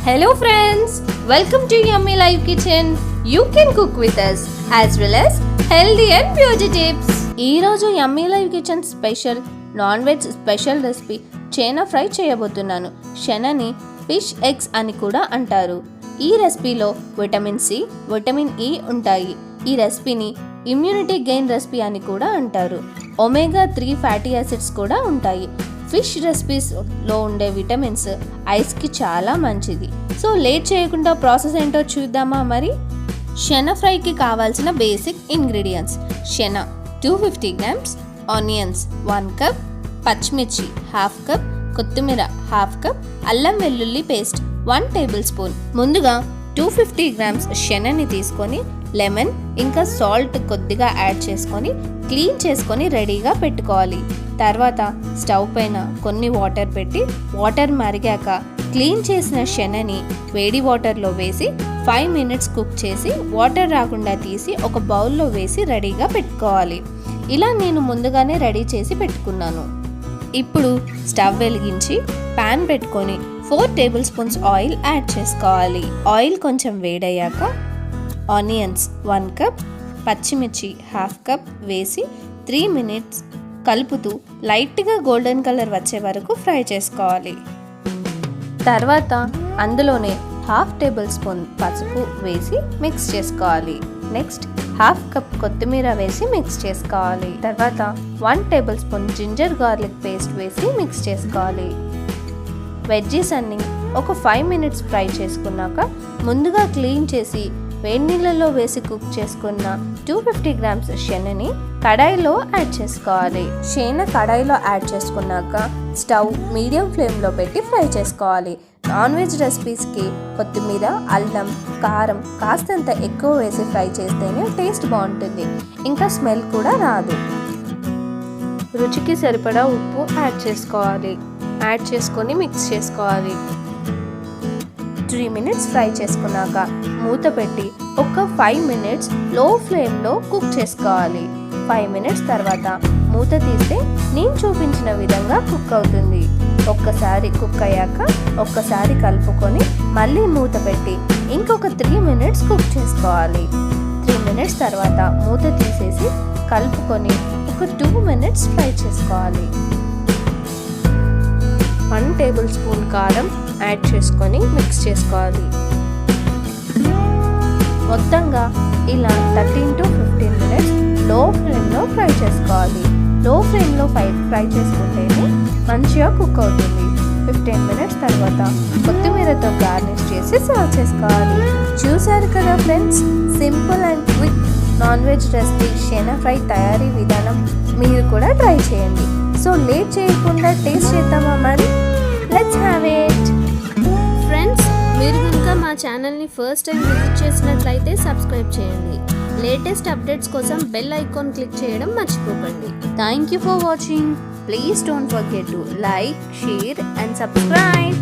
Hello friends, welcome to Yummy Live Kitchen. You can cook with us as well as healthy and beauty tips. ఈ రోజు Yummy Live Kitchen special non veg special recipe చేనా fry చేయబోతున్నాను. షనని fish eggs అని కూడా అంటారు. ఈ రెసిపీలో విటమిన్ సి, విటమిన్ ఇ ఉంటాయి. ఈ రెసిపీని ఇమ్యూనిటీ గెయిన్ రెసిపీ అని కూడా అంటారు. ఒమేగా 3 ఫ్యాటీ యాసిడ్స్ కూడా ఉంటాయి. ఫిష్ రెసిపీస్లో ఉండే విటమిన్స్ ఐస్కి చాలా మంచిది. సో లేట్ చేయకుండా ప్రాసెస్ ఏంటో చూద్దామా మరి. షెన ఫ్రైకి కావాల్సిన బేసిక్ ఇంగ్రీడియంట్స్: షెన 250 grams, ఆనియన్స్ 1 కప్, పచ్చిమిర్చి 1/2 కప్, కొత్తిమీర 1/2 కప్, అల్లం వెల్లుల్లి పేస్ట్ 1 టేబుల్ స్పూన్. ముందుగా 250 grams షెనని తీసుకొని లెమన్ ఇంకా సాల్ట్ కొద్దిగా యాడ్ చేసుకొని క్లీన్ చేసుకొని రెడీగా పెట్టుకోవాలి. తర్వాత స్టవ్ పైన కొన్ని వాటర్ పెట్టి వాటర్ మరిగాక క్లీన్ చేసిన షెనని వేడి వాటర్లో వేసి 5 minutes కుక్ చేసి వాటర్ రాకుండా తీసి ఒక బౌల్లో వేసి రెడీగా పెట్టుకోవాలి. ఇలా నేను ముందుగానే రెడీ చేసి పెట్టుకున్నాను. ఇప్పుడు స్టవ్ వెలిగించి ప్యాన్ పెట్టుకొని 4 టేబుల్ స్పూన్స్ ఆయిల్ యాడ్ చేసుకోవాలి. ఆయిల్ కొంచెం వేడయ్యాక ఆనియన్స్ 1 కప్, పచ్చిమిర్చి 1/2 కప్ వేసి 3 minutes కలుపుతూ లైట్గా గోల్డెన్ కలర్ వచ్చే వరకు ఫ్రై చేసుకోవాలి. తర్వాత అందులోనే 1/2 టేబుల్ స్పూన్ పసుపు వేసి మిక్స్ చేసుకోవాలి. నెక్స్ట్ 1/2 కప్ కొత్తిమీర వేసి మిక్స్ చేసుకోవాలి. తర్వాత 1 tablespoon ginger garlic paste వేసి మిక్స్ చేసుకోవాలి. వెజ్జీస్ అన్ని ఒక 5 minutes ఫ్రై చేసుకున్నాక ముందుగా క్లీన్ చేసి వేడి నీళ్ళలో వేసి కుక్ చేసుకున్న 250 grams షెనని కడాయిలో యాడ్ చేసుకోవాలి. షెన కడాయిలో యాడ్ చేసుకున్నాక స్టవ్ మీడియం ఫ్లేమ్లో పెట్టి ఫ్రై చేసుకోవాలి. నాన్ వెజ్ రెసిపీస్కి కొత్తిమీర, అల్లం, కారం కాస్తంత ఎక్కువ వేసి ఫ్రై చేస్తేనే టేస్ట్ బాగుంటుంది, ఇంకా స్మెల్ కూడా రాదు. రుచికి సరిపడా ఉప్పు యాడ్ చేసుకోవాలి. యాడ్ చేసుకొని మిక్స్ చేసుకోవాలి. 3 minutes ఫ్రై చేసుకున్నాక మూత పెట్టి ఒక 5 minutes లో ఫ్లేమ్లో కుక్ చేసుకోవాలి. 5 minutes తర్వాత మూత తీస్తే నేను చూపించిన విధంగా కుక్ అవుతుంది. ఒక్కసారి కుక్ అయ్యాక ఒక్కసారి కలుపుకొని మళ్ళీ మూత పెట్టి ఇంకొక 3 minutes కుక్ చేసుకోవాలి. 3 minutes తర్వాత మూత తీసేసి కలుపుకొని ఒక 2 minutes ఫ్రై చేసుకోవాలి. 1 టేబుల్ స్పూన్ కారం యాడ్ చేసుకొని మిక్స్ చేసుకోవాలి. మొత్తంగా ఇలా 13 to 15 minutes లో ఫ్లేమ్లో ఫ్రై చేసుకోవాలి. లో ఫ్లేమ్లో ఫ్రై చేసుకుంటేనే మంచిగా కుక్ అవుతుంది. 15 minutes తర్వాత కొత్తిమీరతో గార్నిష్ చేసి సర్వ్ చేసుకోవాలి. చూసారు కదా friends, simple and quick non veg recipe షెన ఫ్రై తయారీ విధానం మీరు కూడా ట్రై చేయండి. సో లేట్ చేయకుండా టేస్ట్ చేద్దామా మరి. Let's have it. ఫ్రెండ్స్, మీరు కనుక మా ఛానల్ని ఫస్ట్ టైం విజిట్ చేసినట్లయితే సబ్స్క్రైబ్ చేయండి. లేటెస్ట్ అప్డేట్స్ కోసం బెల్ ఐకాన్ క్లిక్ చేయడం మర్చిపోకండి. Thank you for watching. Please don't forget to like, share and subscribe.